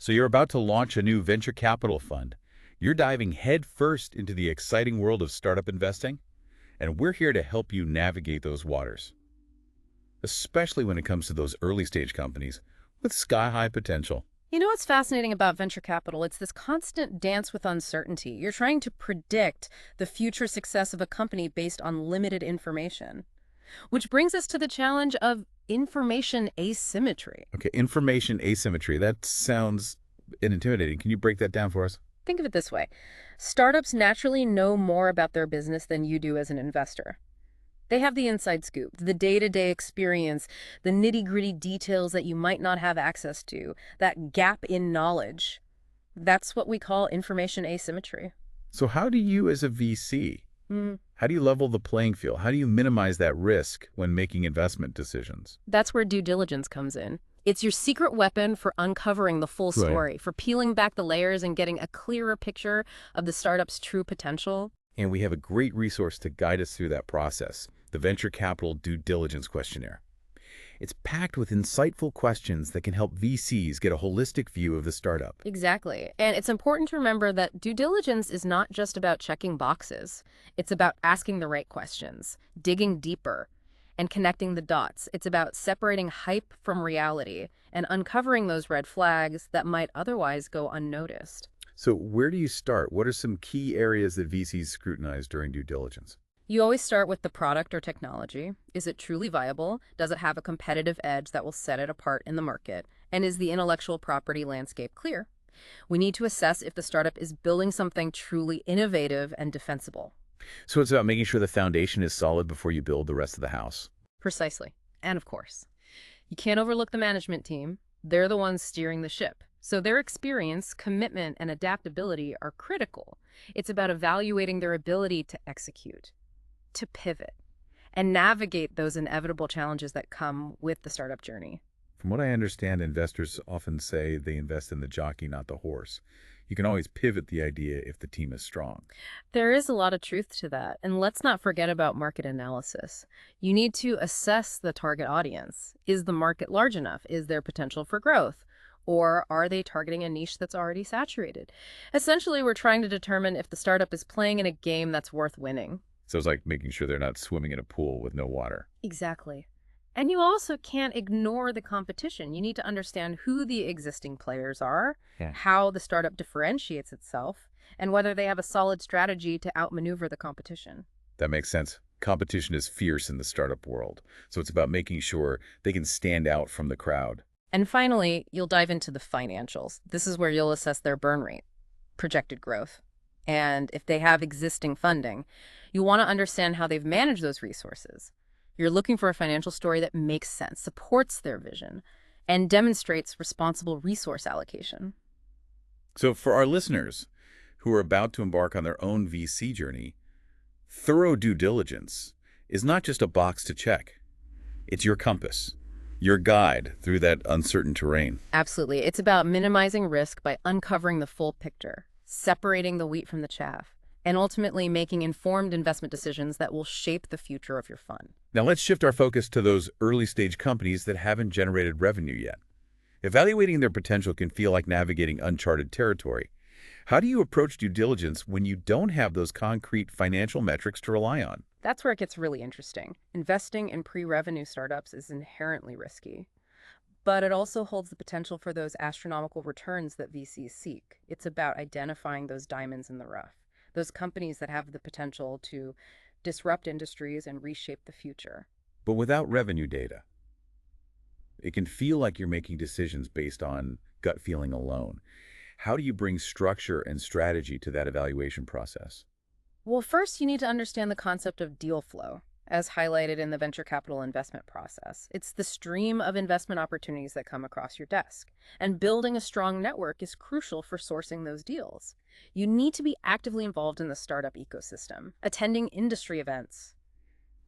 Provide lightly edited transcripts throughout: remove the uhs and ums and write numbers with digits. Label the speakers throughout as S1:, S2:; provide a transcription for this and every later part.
S1: So you're about to launch a new venture capital fund. You're diving headfirst into the exciting world of startup investing, and we're here to help you navigate those waters, especially when it comes to those early-stage companies with sky-high potential.
S2: You know what's fascinating about venture capital? It's this constant dance with uncertainty. You're trying to predict the future success of a company based on limited information. Which brings us to the challenge of information asymmetry.
S1: Okay, information asymmetry. That sounds intimidating. Can you break that down for us?
S2: Think of it this way. Startups naturally know more about their business than you do as an investor. They have the inside scoop, the day-to-day experience, the nitty-gritty details that you might not have access to, that gap in knowledge. That's what we call information asymmetry.
S1: So how do you, as a VC, how do you level the playing field? How do you minimize that risk when making investment decisions?
S2: That's where due diligence comes in. It's your secret weapon for uncovering the full
S1: Right.
S2: story, for peeling back the layers and getting a clearer picture of the startup's true potential.
S1: And we have a great resource to guide us through that process, the Venture Capital Due Diligence Questionnaire. It's packed with insightful questions that can help VCs get a holistic view of the startup.
S2: Exactly. And it's important to remember that due diligence is not just about checking boxes. It's about asking the right questions, digging deeper, and connecting the dots. It's about separating hype from reality and uncovering those red flags that might otherwise go unnoticed.
S1: So where do you start? What are some key areas that VCs scrutinize during due diligence?
S2: You always start with the product or technology. Is it truly viable? Does it have a competitive edge that will set it apart in the market? And is the intellectual property landscape clear? We need to assess if the startup is building something truly innovative and defensible.
S1: So it's about making sure the foundation is solid before you build the rest of the house.
S2: Precisely. And of course, you can't overlook the management team. They're the ones steering the ship. So their experience, commitment, and adaptability are critical. It's about evaluating their ability to execute, to pivot, and navigate those inevitable challenges that come with the startup journey.
S1: From what I understand, investors often say they invest in the jockey, not the horse. You can always pivot the idea if the team is strong.
S2: There is a lot of truth to that, and let's not forget about market analysis. You need to assess the target audience. Is the market large enough? Is there potential for growth? Or are they targeting a niche that's already saturated? Essentially, we're trying to determine if the startup is playing in a game that's worth winning.
S1: So it's like making sure they're not swimming in a pool with no water.
S2: Exactly. And you also can't ignore the competition. You need to understand who the existing players are,
S1: Yeah.
S2: how the startup differentiates itself, and whether they have a solid strategy to outmaneuver the competition.
S1: That makes sense. Competition is fierce in the startup world, so it's about making sure they can stand out from the crowd.
S2: And finally, you'll dive into the financials. This is where you'll assess their burn rate, projected growth, and if they have existing funding. You want to understand how they've managed those resources. You're looking for a financial story that makes sense, supports their vision, and demonstrates responsible resource allocation.
S1: So for our listeners who are about to embark on their own VC journey, thorough due diligence is not just a box to check. It's your compass, your guide through that uncertain terrain.
S2: Absolutely. It's about minimizing risk by uncovering the full picture, separating the wheat from the chaff, and ultimately making informed investment decisions that will shape the future of your fund.
S1: Now let's shift our focus to those early-stage companies that haven't generated revenue yet. Evaluating their potential can feel like navigating uncharted territory. How do you approach due diligence when you don't have those concrete financial metrics to rely on?
S2: That's where it gets really interesting. Investing in pre-revenue startups is inherently risky, but it also holds the potential for those astronomical returns that VCs seek. It's about identifying those diamonds in the rough, those companies that have the potential to disrupt industries and reshape the future.
S1: But without revenue data, it can feel like you're making decisions based on gut feeling alone. How do you bring structure and strategy to that evaluation process?
S2: Well, first, you need to understand the concept of deal flow, as highlighted in the venture capital investment process. It's the stream of investment opportunities that come across your desk. And building a strong network is crucial for sourcing those deals. You need to be actively involved in the startup ecosystem, attending industry events,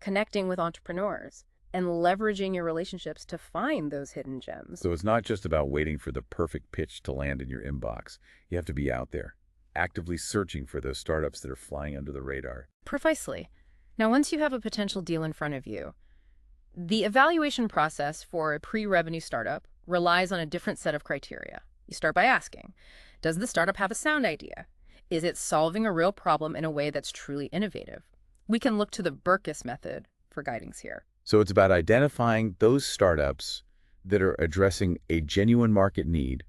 S2: connecting with entrepreneurs, and leveraging your relationships to find those hidden gems.
S1: So it's not just about waiting for the perfect pitch to land in your inbox. You have to be out there, actively searching for those startups that are flying under the radar.
S2: Precisely. Now, once you have a potential deal in front of you, the evaluation process for a pre-revenue startup relies on a different set of criteria. You start by asking, does the startup have a sound idea? Is it solving a real problem in a way that's truly innovative? We can look to the Burkus method for guidance here.
S1: So it's about identifying those startups that are addressing a genuine market need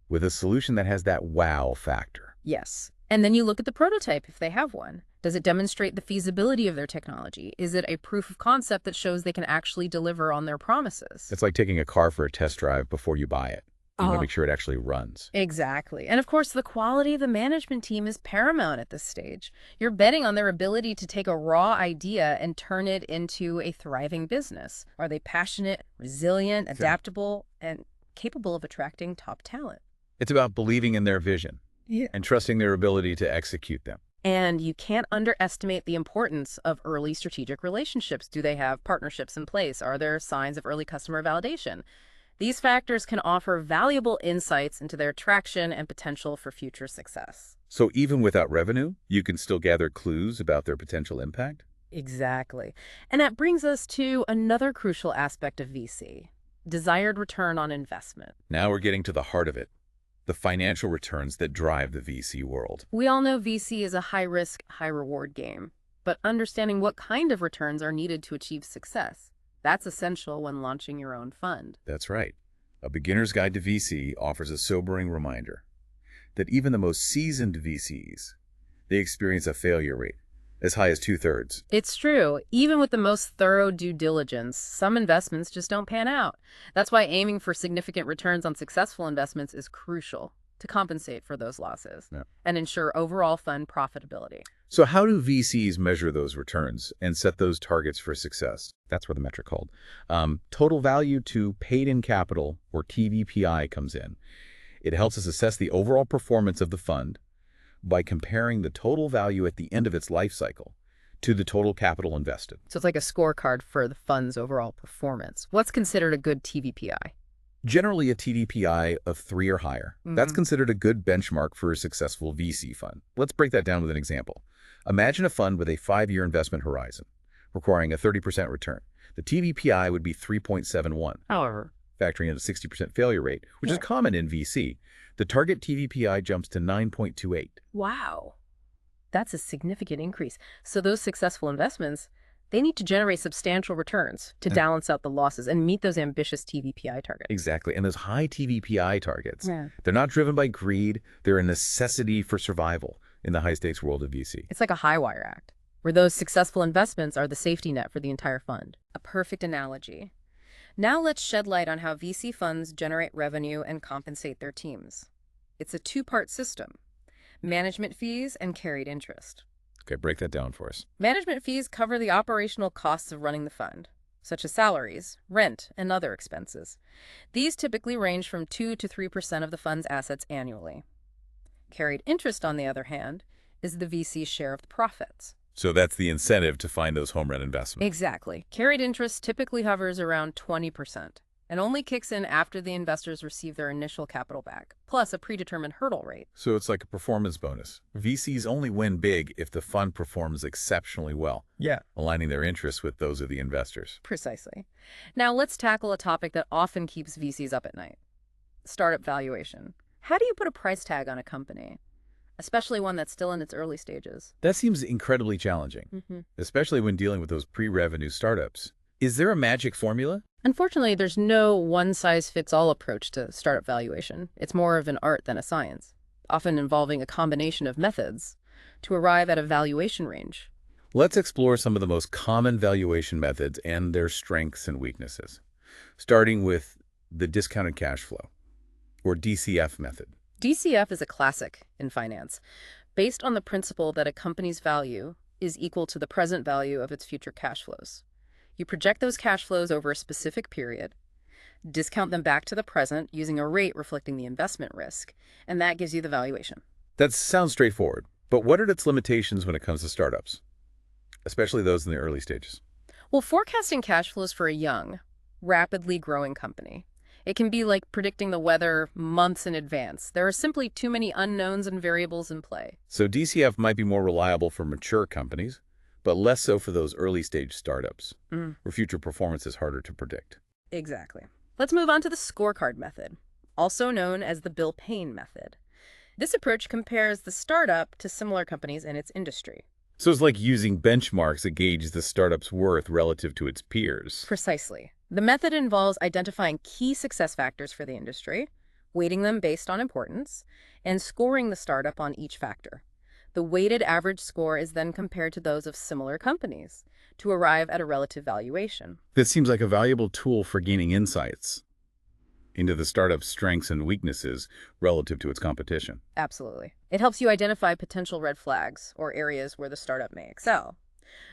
S1: with a solution that has that wow factor.
S2: Yes. And then you look at the prototype if they have one. Does it demonstrate the feasibility of their technology? Is it a proof of concept that shows they can actually deliver on their promises?
S1: It's like taking a car for a test drive before you buy it. You want to make sure it actually runs.
S2: Exactly. And of course, the quality of the management team is paramount at this stage. You're betting on their ability to take a raw idea and turn it into a thriving business. Are they passionate, resilient, adaptable, and capable of attracting top talent?
S1: It's about believing in their vision and trusting their ability to execute them.
S2: And you can't underestimate the importance of early strategic relationships. Do they have partnerships in place? Are there signs of early customer validation? These factors can offer valuable insights into their traction and potential for future success.
S1: So even without revenue, you can still gather clues about their potential impact?
S2: Exactly. And that brings us to another crucial aspect of VC, desired return on investment.
S1: Now we're getting to the heart of it, the financial returns that drive the VC world.
S2: We all know VC is a high-risk, high-reward game, but understanding what kind of returns are needed to achieve success, that's essential when launching your own fund.
S1: That's right. A beginner's guide to VC offers a sobering reminder that even the most seasoned VCs, they experience a failure rate as high as 2/3.
S2: It's true. Even with the most thorough due diligence, some investments just don't pan out. That's why aiming for significant returns on successful investments is crucial to compensate for those losses and ensure overall fund profitability.
S1: So how do VCs measure those returns and set those targets for success? That's where the metric called. Total value to paid-in capital, or TVPI, comes in. It helps us assess the overall performance of the fund by comparing the total value at the end of its life cycle to the total capital invested.
S2: So it's like a scorecard for the fund's overall performance. What's considered a good TVPI?
S1: Generally a TDPI of 3 or higher. That's considered a good benchmark for a successful VC fund. Let's break that down with an example. Imagine a fund with a 5-year investment horizon, requiring a 30% return. The TVPI would be 3.71.
S2: However,
S1: Factoring in a 60% failure rate, which is common in VC, the target TVPI jumps to 9.28.
S2: wow, that's a significant increase. So those successful investments, they need to generate substantial returns to balance out the losses and meet those ambitious TVPI targets.
S1: Exactly. And those high TVPI targets, they're not driven by greed. They're a necessity for survival in the high-stakes world of VC.
S2: It's like a high wire act, where those successful investments are the safety net for the entire fund. A perfect analogy. Now let's shed light on how VC funds generate revenue and compensate their teams. It's a two-part system: management fees and carried interest.
S1: Okay, break that down for us.
S2: Management fees cover the operational costs of running the fund, such as salaries, rent, and other expenses. These typically range from 2 to 3% of the fund's assets annually. Carried interest, on the other hand, is the VC's share of the profits.
S1: So that's the incentive to find those home run investments.
S2: Exactly. Carried interest typically hovers around 20% and only kicks in after the investors receive their initial capital back, plus a predetermined hurdle rate.
S1: So it's like a performance bonus. VCs only win big if the fund performs exceptionally well, aligning their interests with those of the investors.
S2: Precisely. Now let's tackle a topic that often keeps VCs up at night: startup valuation. How do you put a price tag on a company, especially one that's still in its early stages?
S1: That seems incredibly challenging, especially when dealing with those pre-revenue startups. Is there a magic formula?
S2: Unfortunately, there's no one-size-fits-all approach to startup valuation. It's more of an art than a science, often involving a combination of methods to arrive at a valuation range.
S1: Let's explore some of the most common valuation methods and their strengths and weaknesses, starting with the discounted cash flow, or DCF method.
S2: DCF is a classic in finance, based on the principle that a company's value is equal to the present value of its future cash flows. You project those cash flows over a specific period, discount them back to the present using a rate reflecting the investment risk, and that gives you the valuation.
S1: That sounds straightforward, but what are its limitations when it comes to startups, especially those in the early stages?
S2: Well, forecasting cash flows for a young, rapidly growing company, it can be like predicting the weather months in advance. There are simply too many unknowns and variables in play.
S1: So DCF might be more reliable for mature companies, but less so for those early-stage startups, where future performance is harder to predict.
S2: Exactly. Let's move on to the scorecard method, also known as the Bill Payne method. This approach compares the startup to similar companies in its industry.
S1: So it's like using benchmarks to gauge the startup's worth relative to its peers.
S2: Precisely. The method involves identifying key success factors for the industry, weighting them based on importance, and scoring the startup on each factor. The weighted average score is then compared to those of similar companies to arrive at a relative valuation.
S1: This seems like a valuable tool for gaining insights into the startup's strengths and weaknesses relative to its competition.
S2: Absolutely. It helps you identify potential red flags or areas where the startup may excel.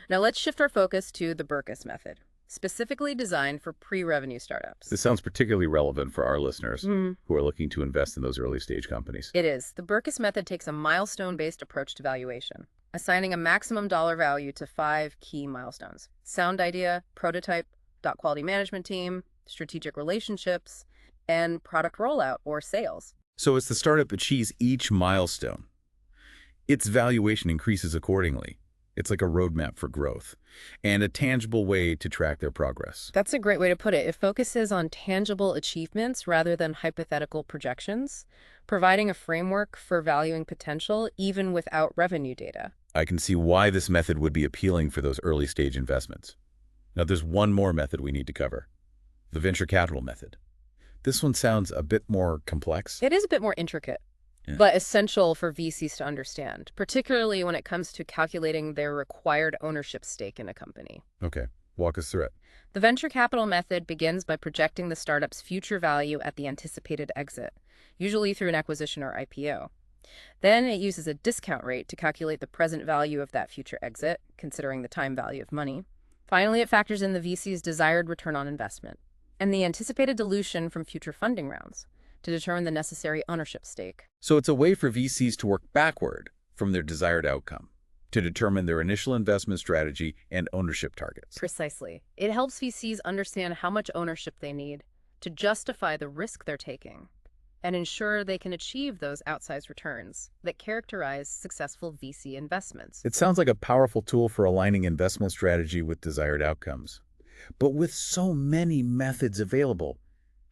S2: Now let's shift our focus to the Berkus method, specifically designed for pre-revenue startups.
S1: This sounds particularly relevant for our listeners who are looking to invest in those early stage companies.
S2: It is. The Berkus method takes a milestone-based approach to valuation, assigning a maximum dollar value to 5 key milestones: sound idea, prototype, quality management team, strategic relationships, and product rollout or sales.
S1: So as the startup achieves each milestone, its valuation increases accordingly. It's like a roadmap for growth and a tangible way to track their progress.
S2: That's a great way to put it. It focuses on tangible achievements rather than hypothetical projections, providing a framework for valuing potential even without revenue data.
S1: I can see why this method would be appealing for those early stage investments. Now there's one more method we need to cover, the venture capital method. This one sounds a bit more complex.
S2: It is a bit more intricate,
S1: Yeah.
S2: but essential for VCs to understand, particularly when it comes to calculating their required ownership stake in a company.
S1: Okay, walk us through it.
S2: The venture capital method begins by projecting the startup's future value at the anticipated exit, usually through an acquisition or IPO. Then it uses a discount rate to calculate the present value of that future exit, considering the time value of money. Finally, it factors in the VC's desired return on investment and the anticipated dilution from future funding rounds to determine the necessary ownership stake.
S1: So it's a way for VCs to work backward from their desired outcome to determine their initial investment strategy and ownership targets.
S2: Precisely. It helps VCs understand how much ownership they need to justify the risk they're taking and ensure they can achieve those outsized returns that characterize successful VC investments.
S1: It sounds like a powerful tool for aligning investment strategy with desired outcomes. But with so many methods available,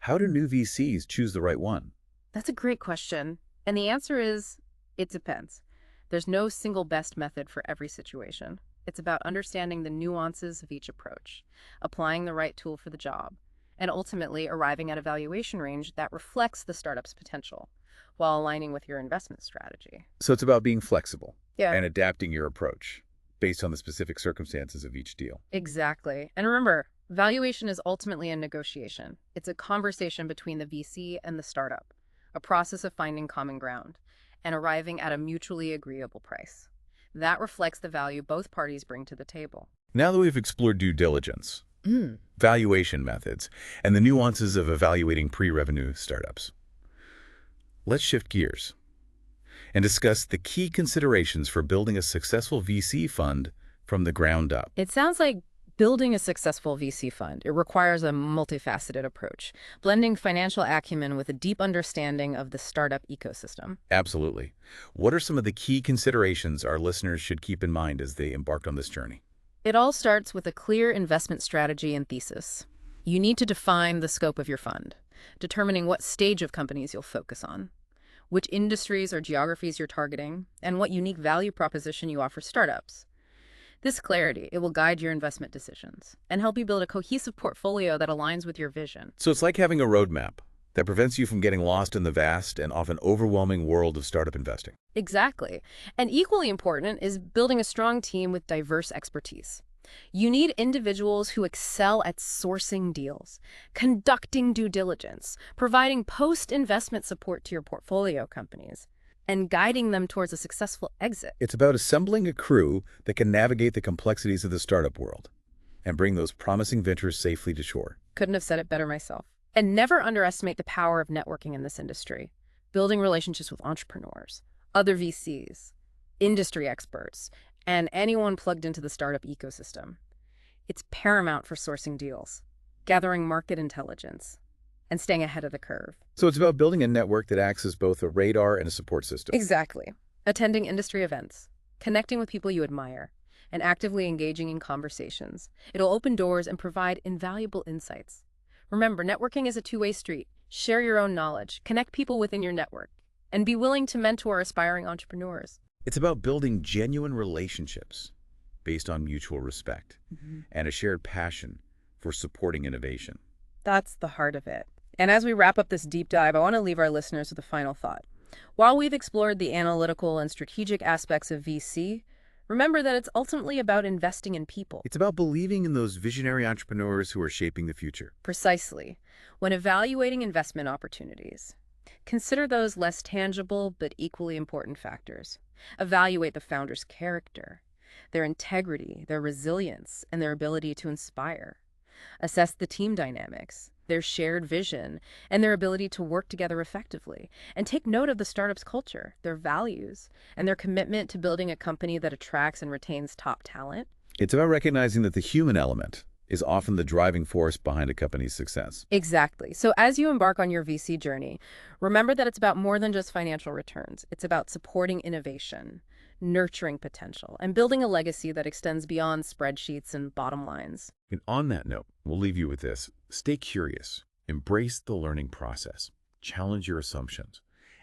S1: how do new VCs choose the right one?
S2: That's a great question. And the answer is, it depends. There's no single best method for every situation. It's about understanding the nuances of each approach, applying the right tool for the job, and ultimately arriving at a valuation range that reflects the startup's potential while aligning with your investment strategy.
S1: So it's about being flexible
S2: Yeah.
S1: and adapting your approach based on the specific circumstances of each deal.
S2: Exactly. And remember, valuation is ultimately a negotiation. It's a conversation between the VC and the startup, a process of finding common ground and arriving at a mutually agreeable price. That reflects the value both parties bring to the table.
S1: Now that we've explored due diligence, valuation methods, and the nuances of evaluating pre-revenue startups, let's shift gears and discuss the key considerations for building a successful VC fund from the ground up.
S2: It sounds like building a successful VC fund. It requires a multifaceted approach, blending financial acumen with a deep understanding of the startup ecosystem.
S1: Absolutely. What are some of the key considerations our listeners should keep in mind as they embark on this journey?
S2: It all starts with a clear investment strategy and thesis. You need to define the scope of your fund, determining what stage of companies you'll focus on, which industries or geographies you're targeting, and what unique value proposition you offer startups. This clarity, it will guide your investment decisions and help you build a cohesive portfolio that aligns with your vision.
S1: So it's like having a roadmap that prevents you from getting lost in the vast and often overwhelming world of startup investing.
S2: Exactly. And equally important is building a strong team with diverse expertise. You need individuals who excel at sourcing deals, conducting due diligence, providing post-investment support to your portfolio companies, and guiding them towards a successful exit.
S1: It's about assembling a crew that can navigate the complexities of the startup world and bring those promising ventures safely to shore.
S2: Couldn't have said it better myself. And never underestimate the power of networking in this industry, building relationships with entrepreneurs, other VCs, industry experts, and anyone plugged into the startup ecosystem. It's paramount for sourcing deals, gathering market intelligence, and staying ahead of the curve.
S1: So it's about building a network that acts as both a radar and a support system.
S2: Exactly. Attending industry events, connecting with people you admire, and actively engaging in conversations. It'll open doors and provide invaluable insights. Remember, networking is a two-way street. Share your own knowledge, connect people within your network, and be willing to mentor aspiring entrepreneurs.
S1: It's about building genuine relationships based on mutual respect and a shared passion for supporting innovation.
S2: That's the heart of it. And as we wrap up this deep dive, I want to leave our listeners with a final thought. While we've explored the analytical and strategic aspects of VC, remember that it's ultimately about investing in people.
S1: It's about believing in those visionary entrepreneurs who are shaping the future.
S2: Precisely. When evaluating investment opportunities, consider those less tangible but equally important factors. Evaluate the founder's character, their integrity, their resilience, and their ability to inspire. Assess the team dynamics, their shared vision, and their ability to work together effectively. And take note of the startup's culture, their values, and their commitment to building a company that attracts and retains top talent.
S1: It's about recognizing that the human element is often the driving force behind a company's success.
S2: Exactly. So as you embark on your VC journey, remember that it's about more than just financial returns. It's about supporting innovation, nurturing potential, and building a legacy that extends beyond spreadsheets and bottom lines.
S1: And on that note, we'll leave you with this. Stay curious, embrace the learning process, challenge your assumptions,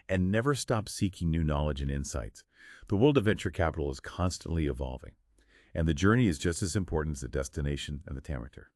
S1: and never stop seeking new knowledge and insights. The world of venture capital is constantly evolving, and the journey is just as important as the destination and the temperature.